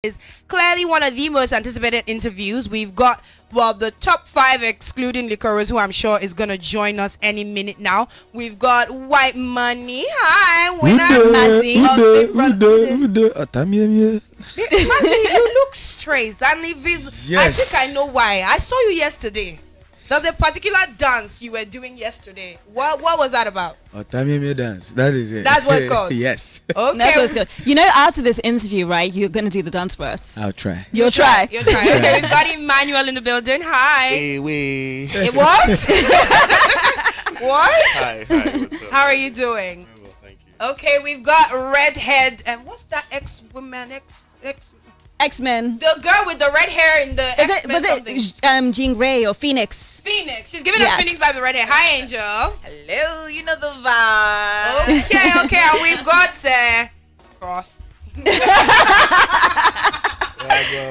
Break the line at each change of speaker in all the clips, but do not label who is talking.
is clearly one of the most anticipated interviews. We've got, well, the top 5 excluding Liquorose, who I'm sure is going to join us any minute now. We've got Whitemoney. Hi, winner. Mazzy. You look straight. Yes. I think I know why. I saw you yesterday. There's a particular dance you were doing yesterday. What was that about?
Dance. That is it.
That's what it's called?
Yes.
Okay. That's what it's called. You know, after this interview, right, you're going to do the dance for us.
I'll try.
You'll try.
You'll try. Okay, we've got Emmanuel in the building. Hi.
Hey, wait.
What? What?
Hi, what's up?
How are you doing?
Well, thank you.
Okay, we've got Redhead. And what's that X-woman?
X-Men.
The girl with the red hair in the X-Men
Was it Jean Grey or Phoenix?
Phoenix. She's giving us Phoenix vibe, the red hair. Hi, Angel.
Hello, you know the vibe.
Okay, and we've got Cross.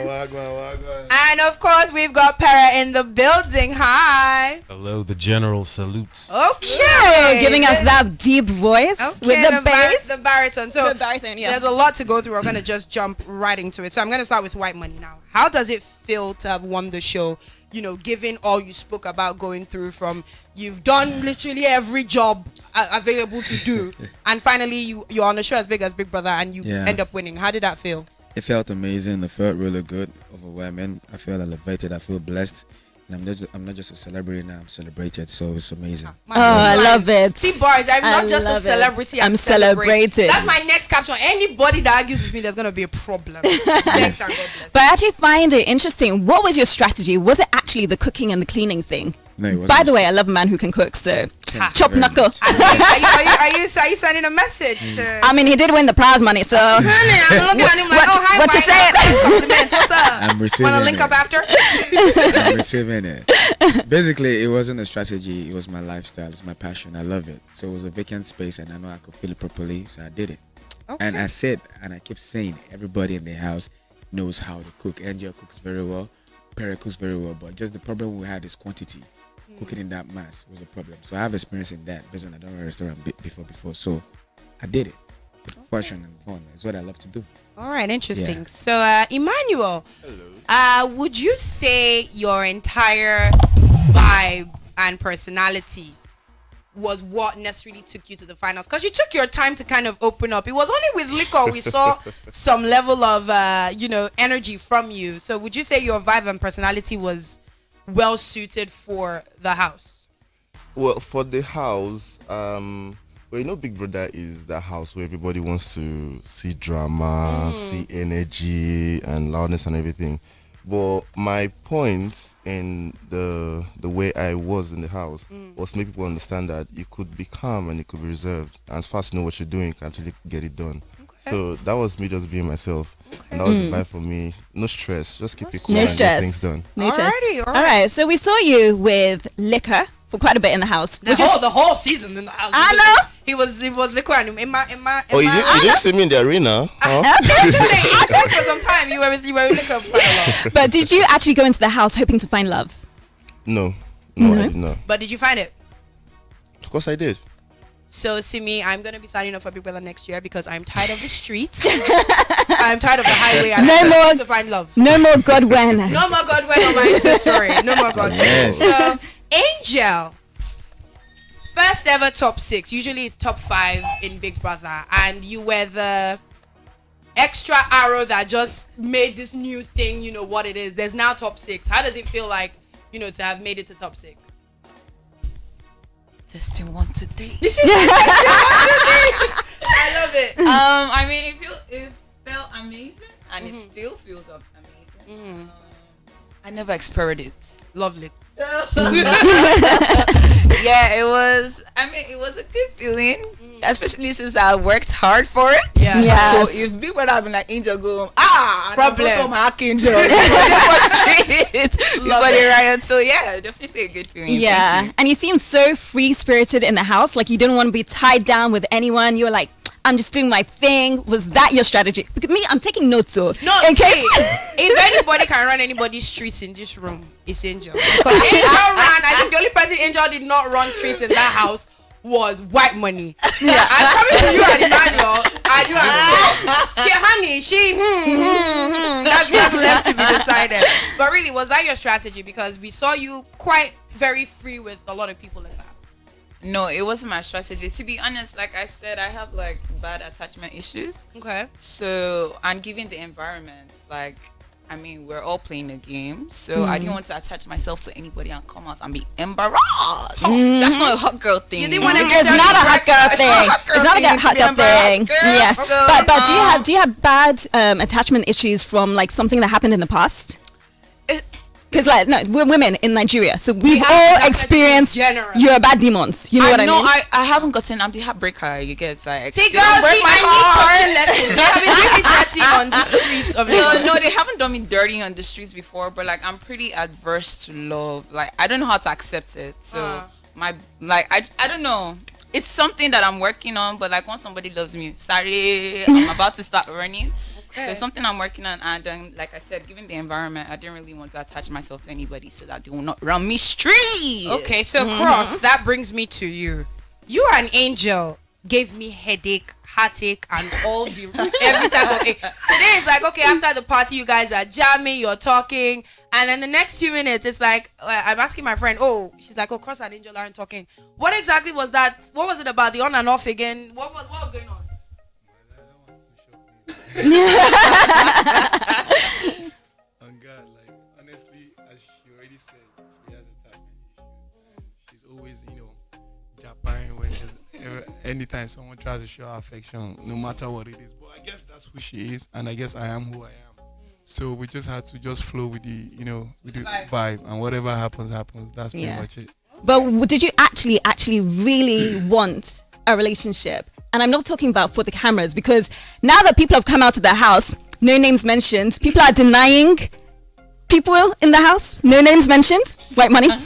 Wagwan.
And of course, we've got Pere in the building. Hi.
Hello, the general salutes.
Okay.
Giving us that deep voice with the bass.
The baritone. So
the baritone, yeah.
There's a lot to go through. We're going to just jump right into it. So I'm going to start with Whitemoney now. How does it feel to have won the show? You know, given all you spoke about going through from, you've done literally every job available to do. And finally, you're on a show as big as Big Brother and you end up winning. How did that feel?
It felt amazing. It felt really good, overwhelming. I feel elevated. I feel blessed. And I'm not just a celebrity now. I'm celebrated. So it's amazing.
I love it.
See, bars, I'm not just a celebrity. I'm celebrated. That's my next caption. Anybody that argues with me, there's going to be a problem. Yes.
But I actually find it interesting. What was your strategy? Was it actually the cooking and the cleaning thing?
No, it wasn't.
By the way, I love a man who can cook, so chop knuckle.
Are you sending a message to...
I mean, he did win the prize money, so...
I'm looking at him like, hi,
what you saying?
What's up?
I'm receiving
Want to link up after?
I'm receiving it. Basically, it wasn't a strategy. It was my lifestyle. It's my passion. I love it. So it was a vacant space, and I know I could fill it properly, so I did it. Okay. And I said, and I keep saying, everybody in the house knows how to cook. Angel cooks very well. Pere cooks very well. But just the problem we had is quantity. Cooking in that mass was a problem. So I have experience in that based on I don't run a restaurant before. So I did it with passion and fun. It's what I love to do.
All right, interesting. Yeah. So Emmanuel, hello. Would you say your entire vibe and personality was what necessarily took you to the finals? Because you took your time to kind of open up. It was only with Liquor we saw some level of energy from you. So would you say your vibe and personality was well suited for the house?
Well, for the house, well, you know, Big Brother is the house where everybody wants to see drama, see energy and loudness and everything. But my point in the way I was in the house was to make people understand that you could be calm and you could be reserved. And as far as you know what you're doing, you can actually get it done. So that was me just being myself. And that was the vibe for me. No stress. Just keep it cool and get things done.
No stress. All right. So we saw you with Liquor for quite a bit in the house.
The whole season in the house.
I know.
He was Liquor and
Oh, you didn't see me in the arena? Huh?
Okay. For some time you were with Liquor quite a lot.
But did you actually go into the house hoping to find love?
No, I did not.
But did you find it?
Of course I did.
So, Simi, I'm going to be signing up for Big Brother next year because I'm tired of the streets. I'm tired of the highway. I'm to find love.
No more Godwin.
No more Godwin on my Insta story. No more Godwin.
Yes.
So, Angel, first ever top 6. Usually it's top 5 in Big Brother. And you were the extra arrow that just made this new thing, you know what it is. There's now top 6. How does it feel like, to have made it to top 6?
Testing 1, 2, 3.
I love it.
I mean, it felt amazing, and it still feels amazing. I never experienced it.
Lovely.
Yeah, it was. I mean, it was a good feeling, especially since I worked hard for it.
Yeah.
Yes.
So if Big Brother had been like Angel go,
problem.
I'm my Angel. Right. So yeah, definitely a good feeling.
Yeah, and you seem so free spirited in the house. Like you didn't want to be tied down with anyone. You were like, I'm just doing my thing. Was that your strategy? Because me, I'm taking notes. So
in case if anybody can run anybody's streets in this room, it's Angel. Because Angel ran. I think the only person Angel did not run streets in that house was white money. Yeah, I'm coming to you and Emmanuel. That's left to be decided. But really, was that your strategy? Because we saw you quite very free with a lot of people in that.
No, it wasn't my strategy. To be honest, like I said, I have like bad attachment issues.
Okay.
So, and given the environment, like, I mean, we're all playing a game, so I didn't want to attach myself to anybody and come out and be embarrassed. That's not a hot girl thing.
You didn't want to
It's not a hot girl thing. It's not a hot girl thing. Yes, but do you have bad attachment issues from like something that happened in the past? Because like no, we're women in Nigeria, so we've all experienced your bad demons. You know what I mean?
No, I haven't gotten. I'm the heartbreaker. You get like.
See, girls, I need coaching lessons. They haven't done me dirty on the streets of
No, they haven't done me dirty on the streets before. But like, I'm pretty adverse to love. Like, I don't know how to accept it. So I don't know. It's something that I'm working on. But like, once somebody loves me, sorry, I'm about to start running. So it's something I'm working on, and like I said, given the environment, I didn't really want to attach myself to anybody so that they will not run me street.
Okay, so Cross, that brings me to you. You and Angel gave me headache, heartache, and all the every type of ache. Today it's like, okay, after the party, you guys are jamming, you're talking, and then the next few minutes, it's like, I'm asking my friend, she's like, Cross and Angel aren't talking. What exactly was that? What was it about the on and off again? What was going on?
On God, like honestly, as she already said, she has attachment issues, and she's always, Japan when anytime someone tries to show her affection, no matter what it is. But I guess that's who she is, and I guess I am who I am. So we just had to flow with the, with the vibe, and whatever happens. That's pretty much it.
But did you actually really want a relationship? And I'm not talking about for the cameras, because now that people have come out of their house, no names mentioned, people are denying people in the house, no names mentioned, white money.
Wait,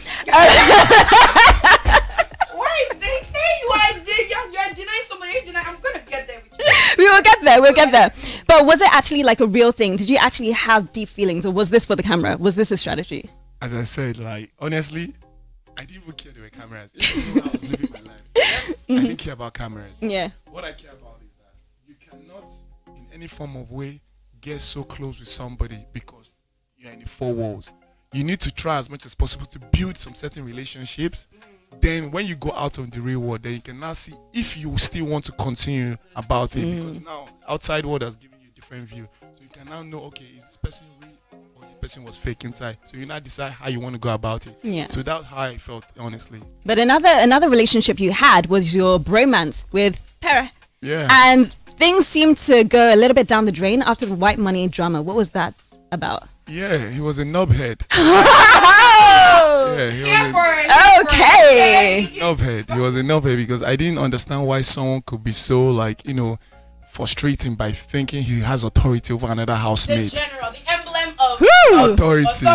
they say you're denying somebody, I'm going to get there with you.
We'll get there. But was it actually like a real thing? Did you actually have deep feelings, or was this for the camera? Was this a strategy?
As I said, like, honestly, I didn't even care there were cameras. Even though I was living my life, I didn't care about cameras.
Yeah.
What I care about is that you cannot, in any form of way, get so close with somebody because you're in the four walls. You need to try as much as possible to build some certain relationships. Then when you go out of the real world, then you can now see if you still want to continue about it. Because now, outside world has given you a different view. So you can now know, okay, is this person real or the person was fake inside? So you now decide how you want to go about it.
Yeah.
So that's how I felt, honestly.
But another relationship you had was your bromance with Pere.
Yeah.
And things seemed to go a little bit down the drain after the white money drama. What was that about?
Yeah, he was a knobhead. Yeah, he knobhead. He was a knobhead because I didn't understand why someone could be so like, frustrating by thinking he has authority over another housemate.
The general, the emblem of authority.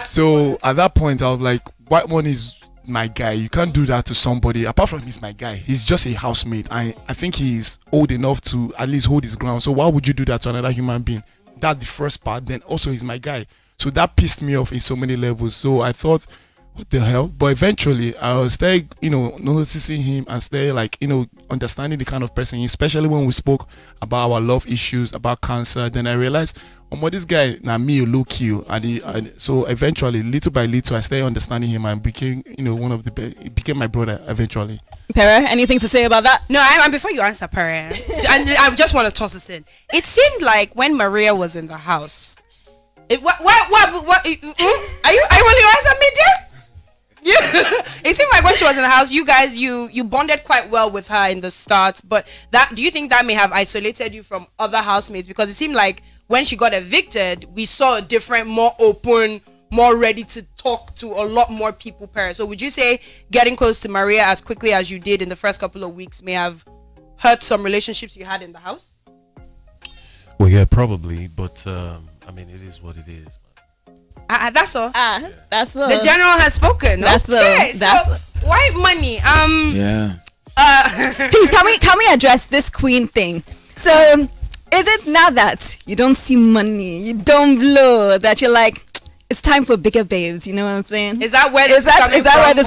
So at that point, I was like, white money is my guy. You can't do that to somebody. Apart from he's my guy, he's just a housemate. I think he's old enough to at least hold his ground. So why would you do that to another human being? That's the first part. Then also he's my guy. So that pissed me off in so many levels. So I thought, what the hell? But eventually I started, noticing him and started like, understanding the kind of person, especially when we spoke about our love issues, about cancer. Then I realized, this guy, now me, look cute. And so eventually, little by little, I started understanding him and became, one of the, he became my brother eventually.
Pere, anything to say about that?
No, before you answer, Pere, I just want to toss this in. It seemed like when Maria was in the house, what are you want to answer me, dear? It seemed like when she was in the house, you guys, you bonded quite well with her in the start. But do you think that may have isolated you from other housemates? Because it seemed like when she got evicted, we saw a different, more open, more ready to talk to a lot more people Pere. So would you say getting close to Maria as quickly as you did in the first couple of weeks may have hurt some relationships you had in the house?
Well, yeah, probably. But, it is what it is.
That's all.
That's all.
The general has spoken.
That's
okay.
all. That's all.
White money.
Yeah.
Please, can we address this queen thing? So, is it now that you don't see money, you don't blow, that you're like, it's time for bigger babes? You know what I'm saying?
Is that where
this is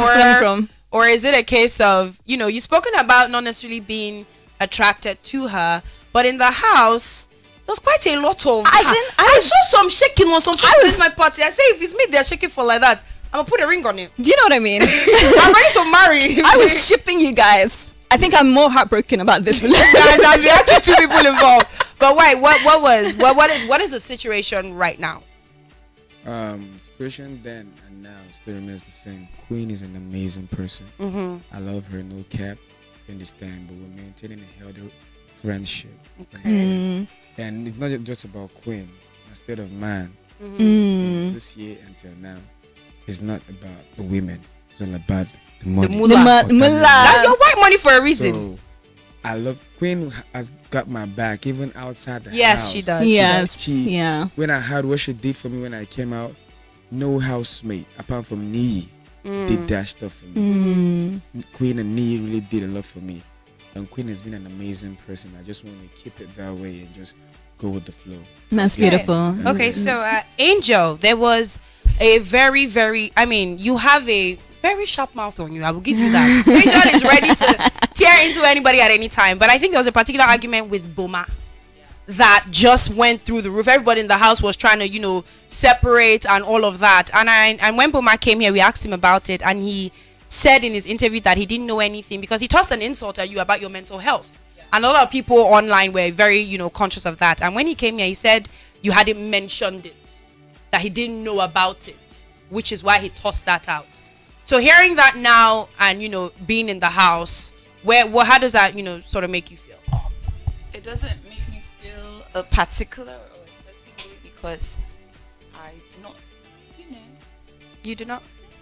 coming from?
or is it a case of, you know, you've spoken about not necessarily being attracted to her, but in the house there was quite a lot of. I saw some shaking on some people in my party. I say, if it's me they're shaking for like that, I'm gonna put a ring on it.
Do you know what I mean?
I'm ready to marry.
I was shipping you guys. I think I'm more heartbroken about this relationship.
There are actually two people involved. But why? What is the situation right now?
Situation then and now still remains the same. Queen is an amazing person. I love her, no cap. Understand, but we're maintaining a healthy friendship. And it's not just about Queen. A state of mind. Since this year until now, it's not about the women. It's all about the money.
The mullah.
That's your white money for a reason.
So I love Queen. Has got my back even outside the house.
Yes, she does.
Yes,
When I heard what she did for me when I came out, no housemate apart from Nee did that stuff for me. Queen and Nee really did a lot for me, and Queen has been an amazing person. I just want to keep it that way and just go with the flow.
That's beautiful.
Okay, so Angel, there was a very, I mean, you have a very sharp mouth on you. I will give you that. Angel is ready to tear into anybody at any time. But I think there was a particular argument with Boma that just went through the roof. Everybody in the house was trying to, you know, separate and all of that. And when Boma came here, we asked him about it, and he said in his interview that he didn't know anything because he tossed an insult at you about your mental health. And a lot of people online were very, you know, conscious of that. And when he came here, he said you hadn't mentioned it, that he didn't know about it, which is why he tossed that out. So hearing that now and, you know, being in the house, how does that, you know, sort of make you feel?
It doesn't make me feel a particular or a certain way because I do not, you know.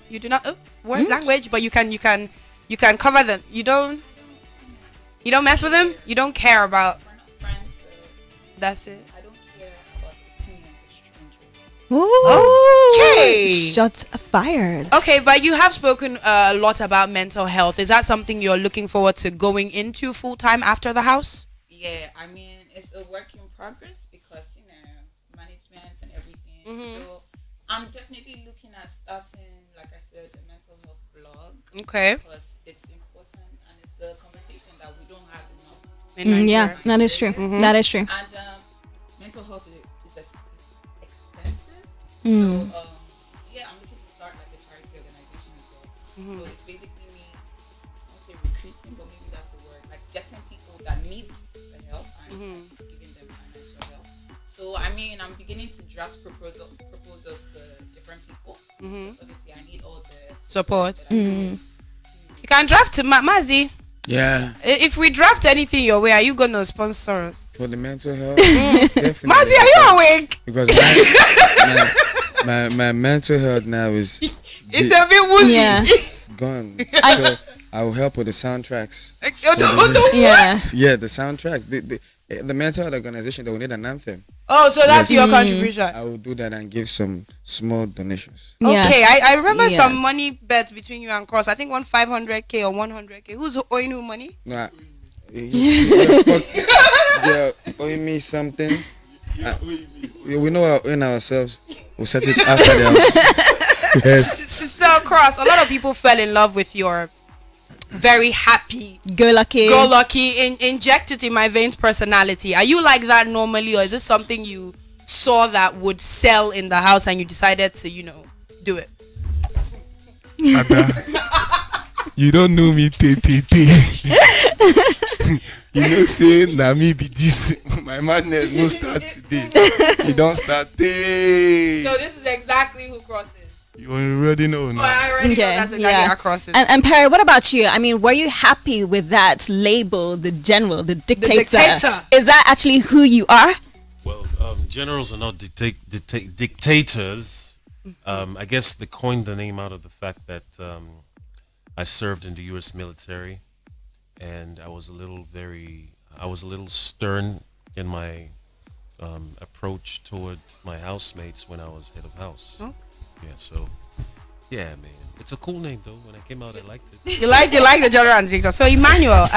You do not word language, but you can cover them. You don't mess with them. You don't care about.
We're not friends, so
that's it.
I don't care about the opinions of strangers.
Okay.
Shots fired.
Okay, but you have spoken a lot about mental health. Is that something you're looking forward to going into full time after the house?
Yeah, I mean, it's a work in progress because, you know, management and everything. So I'm definitely looking at starting, like I said, a mental health blog.
Okay.
Because it's important and it's the conversation that we don't have enough.
In Nigeria.
Yeah, that is true. That is true.
And mental health is expensive. So yeah, I'm looking to start like a charity organization as well. So it's basically me, I won't say recruiting, but maybe that's the word, like getting people that need the help and giving them financial help. So I mean, I'm beginning to draft proposals to different people. So obviously I need all the
Support.
You
You can draft to Mazi.
Yeah.
If we draft anything your way, are you gonna sponsor us?
For the mental health, definitely.
Mazi, are you awake?
Because my mental health now is
It's a bit woozy.
Yeah.
gone. So I will help with the soundtracks.
Yeah.
The soundtracks. The mental health organization, they will need an anthem.
Oh, so that's your contribution.
I will do that and give some small donations.
Okay, I remember some money bets between you and Cross. I think 500K or 100K. Who's owing who money?
No, they're owing me something. We know our own ourselves. We'll set it after the house. Yes.
So Cross, a lot of people fell in love with your very happy, go lucky, inject it in my veins personality. Are you like that normally, or is this something you saw that would sell in the house and you decided to, you know, do it?
Ada, you don't know me, You know, say, na me be this. My madness no start today. You don't start today.
So this is exactly who Cross is.
You already know. No?
Oh, I already know that's exactly how Cross is.
And Pere, what about you? I mean, were you happy with that label, the general, the dictator? Is that actually who you are?
Well, generals are not dictators. I guess they coined the name out of the fact that I served in the U.S. military, and I was a little stern in my approach toward my housemates when I was head of house.
Oh.
Yeah, so yeah, man, it's a cool name though. When I came out, I liked it.
You like the general and dictator. So Emmanuel,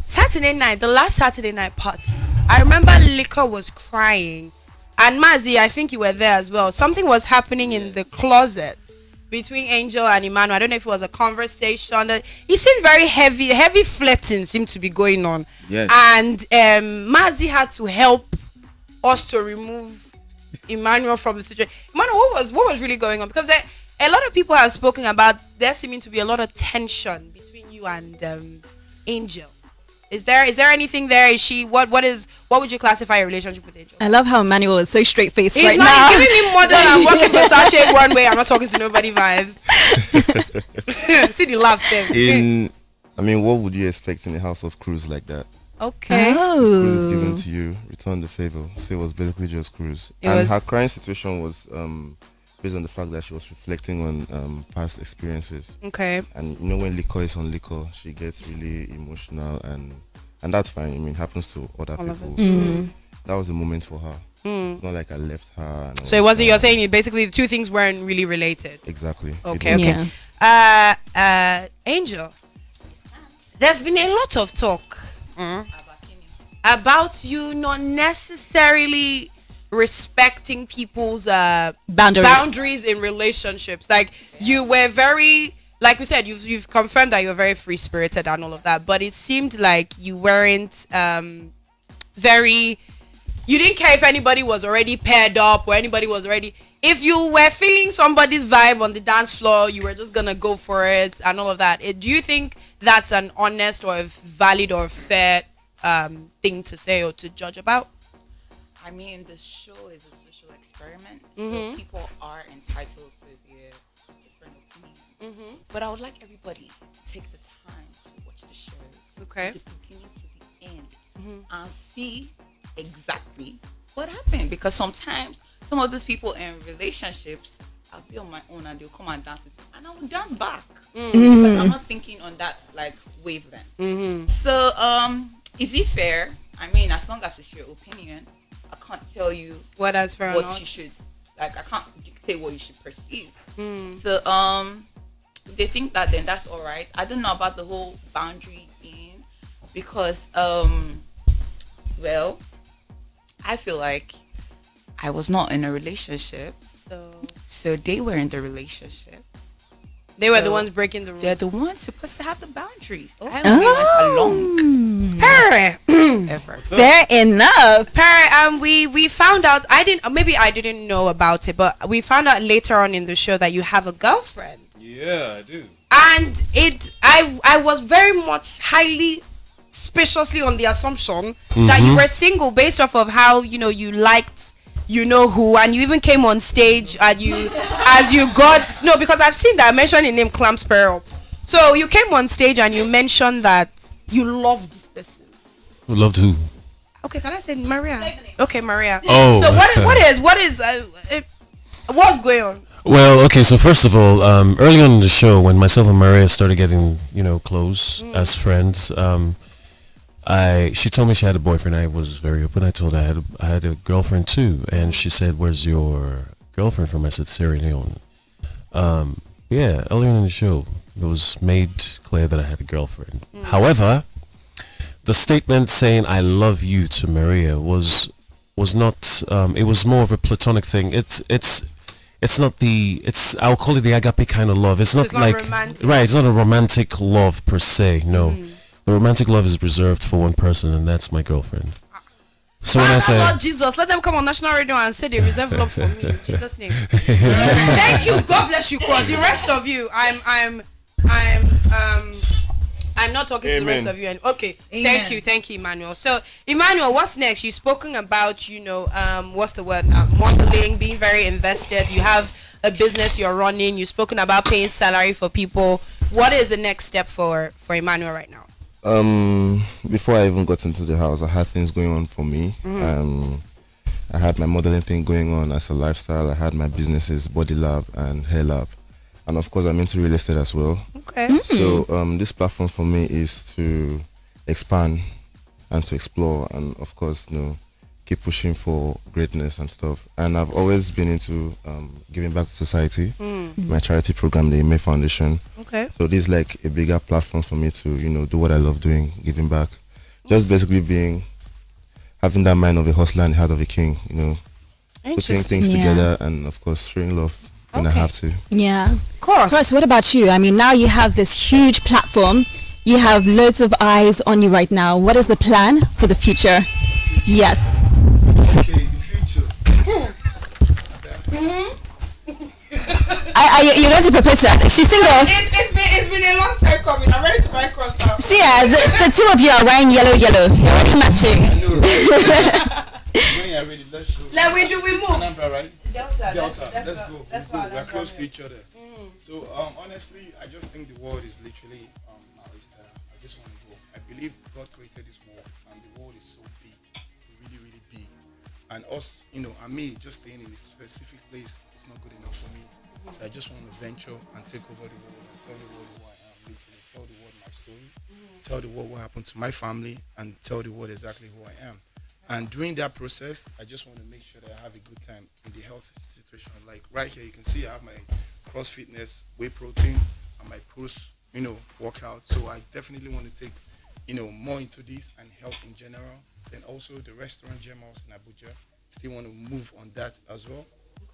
Saturday night, the last Saturday night party, I remember Liquor was crying, and Mazi, I think you were there as well. Something was happening in the closet, between Angel and Emmanuel. I don't know if it was a conversation. That it seemed very heavy flirting seemed to be going on.
Yes.
And Mazi had to help us to remove Emmanuel from the situation. Emmanuel, what was really going on? Because a lot of people have spoken about there seeming to be a lot of tension between you and Angel. Is there anything there? Is she what would you classify your relationship with Angel?
I love how Emmanuel is so straight faced
right now. He's giving me more than I'm walking Versace one way. I'm not talking to nobody vibes. See the laughs there.
What would you expect in a house of cruise like that?
Okay.
Cruise is given to you, return the favor. So it was basically just cruise. Her crying situation was based on the fact that she was reflecting on past experiences.
Okay.
And when liquor is on liquor, she gets really emotional, and that's fine. it happens to other people. So that was a moment for her. It's not like I left her.
So it wasn't. You're saying basically the two things weren't really related.
Exactly.
Okay. Angel, there's been a lot of talk about you not necessarily respecting people's boundaries in relationships. Like you were very, like we said, you've confirmed that you're very free spirited and all of that, but it seemed like you weren't you didn't care if anybody was already paired up or anybody was already, if you were feeling somebody's vibe on the dance floor, you were just gonna go for it and all of that. Do you think that's an honest or a valid or fair thing to say or to judge about?
I mean, the show is a social experiment, so people are entitled to their different opinions. But I would like everybody to take the time to watch the show,
okay,
from the beginning to the end, and see exactly what happened. Because sometimes some of these people in relationships, I'll be on my own and they'll come and dance with me, and I will dance back because I'm not thinking on that wavelength. So, is it fair? I mean, as long as it's your opinion. I can't tell you
what you
should, like, I can't dictate what you should perceive. So if they think that, then that's all right. I don't know about the whole boundary thing because well, I feel like I was not in a relationship, so they were in the relationship.
They were the ones breaking the rules.
They're the ones supposed to have the boundaries. I only went along.
Pere.
Fair enough.
Pere, we found out, I didn't know about it, but we found out later on in the show that you have a girlfriend.
Yeah, I do.
And I was very much highly suspiciously on the assumption that you were single based off of how you liked who, and you even came on stage and because I've seen that mentioned in name Clamps Pere. So you came on stage and you mentioned that you loved this person.
Who loved who?
Okay, can I say Maria? Okay, Maria.
Oh.
So what's going on?
Well, okay, so first of all, early on in the show, when myself and Maria started getting, close as friends, she told me she had a boyfriend. I was very open. I told her I had a girlfriend too, and she said, "Where's your girlfriend from?" I said, "Sierra Leone." Yeah, earlier in the show, it was made clear that I had a girlfriend. However, the statement saying "I love you" to Maria was not. It was more of a platonic thing. It's not I'll call it the agape kind of love. It's not like
romantic.
Right. It's not a romantic love per se. No. The romantic love is reserved for one person, and that's my girlfriend. So when I say,
Lord Jesus, let them come on national radio and say they reserve love for me in Jesus' name. Thank you. God bless you, Cross. The rest of you, I'm not talking to the rest of you. Okay.
Amen.
Thank you, Emmanuel. So, Emmanuel, what's next? You've spoken about, what's the word? Modeling, being very invested. You have a business you're running. You've spoken about paying salary for people. What is the next step for Emmanuel right now?
Before I even got into the house, I had things going on for me. I had my modeling thing going on as a lifestyle. I had my businesses, Body Lab and Hair Lab, and of course I'm into real estate as well.
Okay.
So this platform for me is to expand and to explore, and of course keep pushing for greatness and stuff. And I've always been into giving back to society. My charity program, the May Foundation.
Okay.
So this is like a bigger platform for me to do what I love doing, giving back. Just basically having that mind of a hustler and the heart of a king. Putting things together and of course showing love when I have to.
Yeah.
Of course.
Cross, what about you? I mean, now you have this huge platform. You have loads of eyes on you right now. What is the plan for the future? Yes.
Okay, the future.
You're going to propose to her. She's single.
It's been a long time coming. I'm ready to buy Cross now.
See, the two of you are wearing yellow. You're already matching.
When you're ready, let's show.
Like we move.
Anambra, right?
Delta.
Let's go. We're close to each other. So honestly, I just think the world is literally now is there. I just want to go. I believe God created this world, and the world is so big, really, really big. And us, and me just staying in a specific place is not good enough for me. So I just want to venture and take over the world and tell the world who I am. Literally, tell the world my story, tell the world what happened to my family, and tell the world exactly who I am. And during that process, I just want to make sure that I have a good time in the health situation. Like right here, you can see I have my Cross Fitness, whey protein, and my post, workout. So I definitely want to take, more into this and health in general. Then also the restaurant gem house in Abuja. Still want to move on that as well.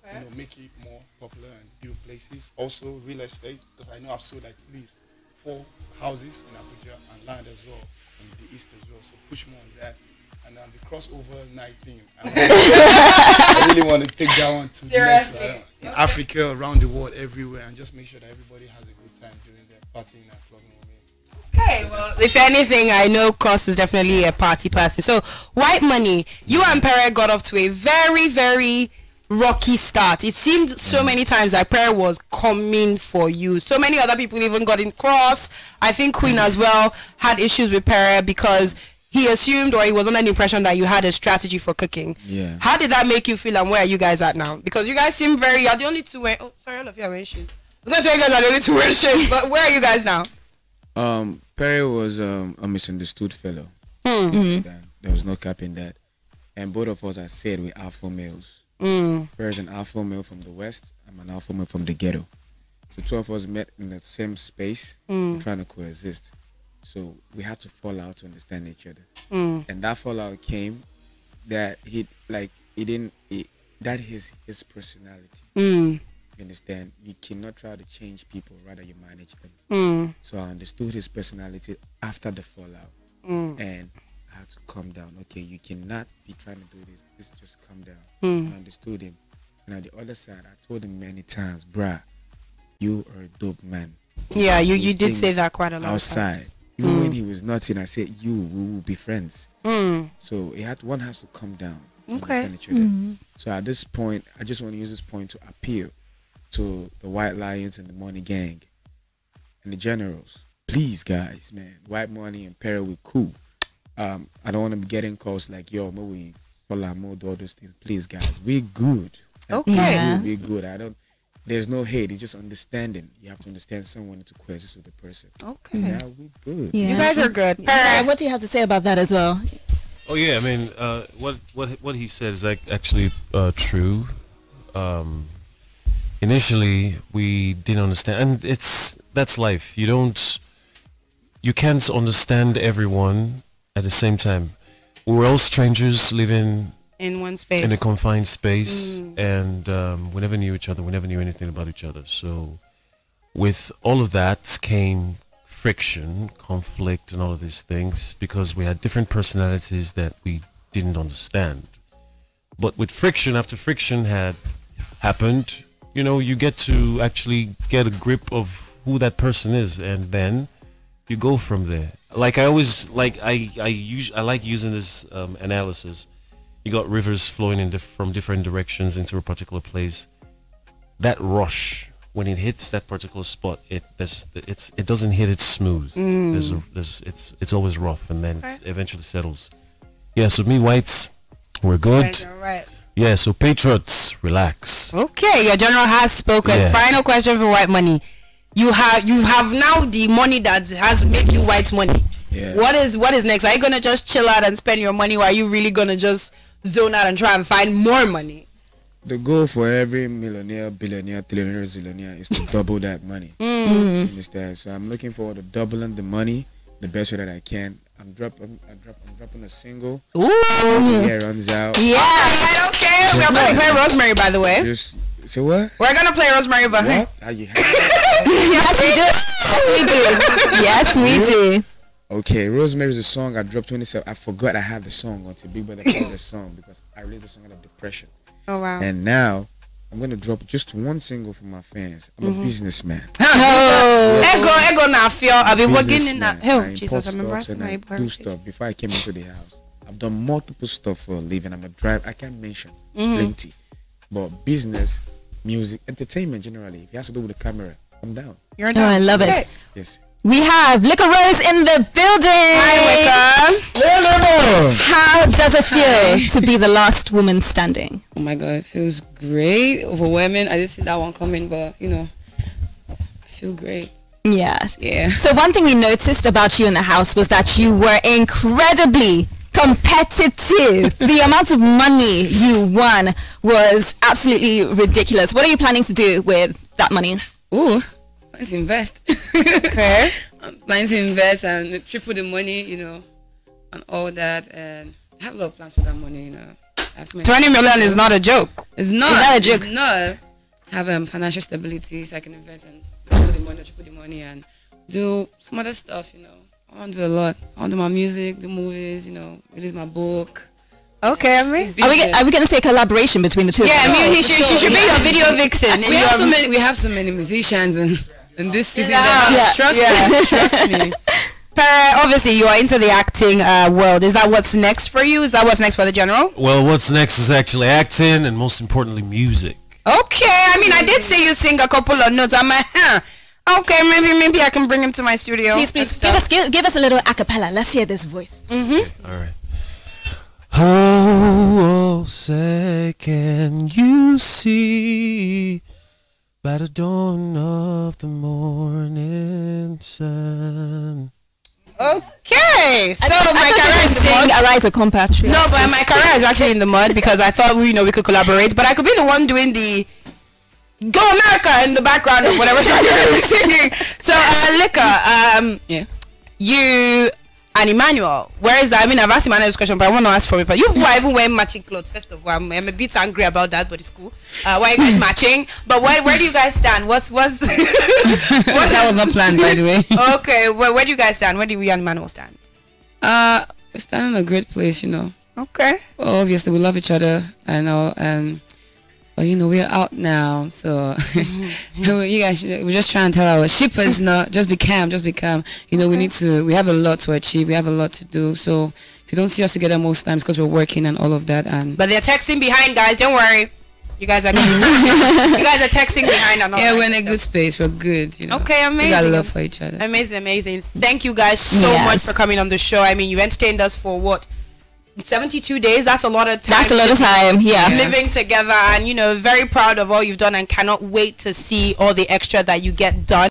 Okay. Make it more popular and build places. Also real estate, because I know I've sold at least 4 houses in Abuja and land as well in the east as well. So push more on that. And the crossover night thing, I really want to take that one to the next in Africa, around the world, everywhere, and just make sure that everybody has a good time during their party in that club.
Okay, well, if anything, I know Cross is definitely a party person. So, Whitemoney, you and Pere got off to a very, very rocky start. It seemed so many times that Pere was coming for you. So many other people even got in Cross. I think Queen as well had issues with Pere because he assumed, or he was under the impression that you had a strategy for cooking.
Yeah.
How did that make you feel, and where are you guys at now? Because you guys seem you're the only two wearing, all of you are wearing shoes. I was going to say you guys are the only two wearing shoes, but where are you guys now?
Pere was a misunderstood fellow. There was no cap in that. And both of us, I said, we're alpha males. Pere's an alpha male from the West. I'm an alpha male from the ghetto. The two of us met in the same space, trying to coexist. So we had to fall out to understand each other. And that fallout came that that is his personality. You understand? You cannot try to change people, rather you manage them. So I understood his personality after the fallout. And I had to calm down. Okay, you cannot be trying to do this. This just calm down. I understood him. And on the other side, I told him many times, bruh, you are a dope man.
Yeah, you did say that quite a lot
outside.
Of times.
Even when he was nothing, I said, we will be friends. So one has to come down.
Okay.
Each other. So at this point, I just want to use this point to appeal to the White Lions and the Money Gang and the Generals. Please, guys, man, Whitemoney and Pere, we cool. I don't want to be getting calls like, yo, we follow more, do all those things. Please, guys, we're good.
Okay.
We're good. There's no hate. It's just understanding. You have to understand someone to coexist with the person.
Okay.
Yeah, we're good.
Yeah.
You guys are good.
What do you have to say about that as well?
Oh yeah, I mean, what he said is actually true. Initially, we didn't understand, and that's life. You can't understand everyone at the same time. We were all strangers living
in one space,
in a confined space, and we never knew each other. We never knew anything about each other. So with all of that came friction, conflict, and all of these things, because we had different personalities that we didn't understand. But with friction, after friction had happened, you get to actually get a grip of who that person is, and then you go from there. Like I always I like using this analysis. You got rivers flowing from different directions into a particular place. That rush, when it hits that particular spot, it doesn't hit it smooth. It's always rough, and then it eventually settles. Yeah. So me whites, we're good.
All right.
Yeah. So patriots, relax.
Okay. Your general has spoken.
Yeah.
Final question for Whitemoney. You have now the money that has made you Whitemoney.
Yeah.
What is next? Are you gonna just chill out and spend your money, or are you really gonna just zone out and try and find more money?
The goal for every millionaire, billionaire, trillionaire, zillionaire is to double that money. Understand? So I'm looking forward to doubling the money the best way that I can. I'm dropping a single.
Ooh.
The year runs out.
Yeah. Okay. We are going to play Rosemary, by the way.
Just So what?
We're gonna play Rosemary Vs.
What? Are you happy?
Yes, we do. Yes, we do.
Okay, Rosemary is a song I dropped 27. I forgot I had the song until Big Brother played the song because I released the song out of depression.
Oh wow.
And now I'm gonna drop just one single for my fans. I'm a businessman.
Ego na feel. I've been working in that.
I
Oh
import
Jesus, I'm
stuff
embarrassed.
and I do stuff. Before I came into the house, I've done multiple stuff for a living. I'm a driver. I can't mention plenty, but business, music, entertainment generally. If it has to do with the camera, I'm down.
You're down.
I love it.
Yes.
We have Liquorose in the building.
Hi, Wicca.
How does it feel to be the last woman standing?
Oh my God, it feels great, overwhelming. I didn't see that one coming, but you know, I feel great.
Yes.
Yeah.
So one thing we noticed about you in the house was that you were incredibly competitive. The amount of money you won was absolutely ridiculous. What are you planning to do with that money?
Ooh, planning to invest.
Okay.
I'm planning to invest and triple the money, you know, and all that. And I have a lot of plans for that money, you know. I have so many
20 million is not a joke.
It's not.
It's not a joke.
It's not. Have financial stability so I can invest and double the money, triple the money, and do some other stuff, you know. I want to do a lot. I want to do my music, do movies, you know, release my book.
Okay, amazing.
Are we going to say collaboration between the two?
Yeah,
of you?
she should be your video vixen.
We have so many musicians and this season.
Yeah.
Trust me. Trust me.
Pere, obviously you are into the acting world. Is that what's next for you? Is that what's next for the general?
Well, what's next is actually acting and most importantly music.
Okay, I mean I did see you sing a couple of notes. I'm like, okay, maybe I can bring him to my studio.
Please, give us a little acapella. Let's hear this voice.
All right. Oh, say can you see by the dawn of the morning sun?
Okay, so my career is
Sing Arise, a compatriot.
no, but my career is actually in the mud because I thought we could collaborate, but I could be the one doing the Go America in the background of whatever song you're singing. So, Lika,
Yeah.
you and Emmanuel, where is that? I mean, I've asked Emmanuel this question, but I want to ask for me. But you are even wearing matching clothes. First of all, I'm a bit angry about that, but it's cool. Why are you guys matching? But where do you guys stand? What's
That was not planned, by the way.
Okay, where do you guys stand? Where do we and Emmanuel stand?
We're standing in a great place, you know.
Okay.
Well, obviously, we love each other, and but you know, we're out now, so you guys, we're just trying to tell our shippers, not just be calm, You know, we have a lot to achieve, we have a lot to do. So if you don't see us together most times, because we're working and all of that, and
but they're texting behind, guys. Don't worry, you guys are you guys are texting behind and all.
Yeah, we're in a good space. We're good. You know.
Okay, amazing.
We got love for each other.
Amazing. Thank you guys so much for coming on the show. I mean, you entertained us for what? 72 days. That's a lot of time.
That's a lot of time. Yeah.
Living together, and you know, very proud of all you've done and cannot wait to see all the extra that you get done.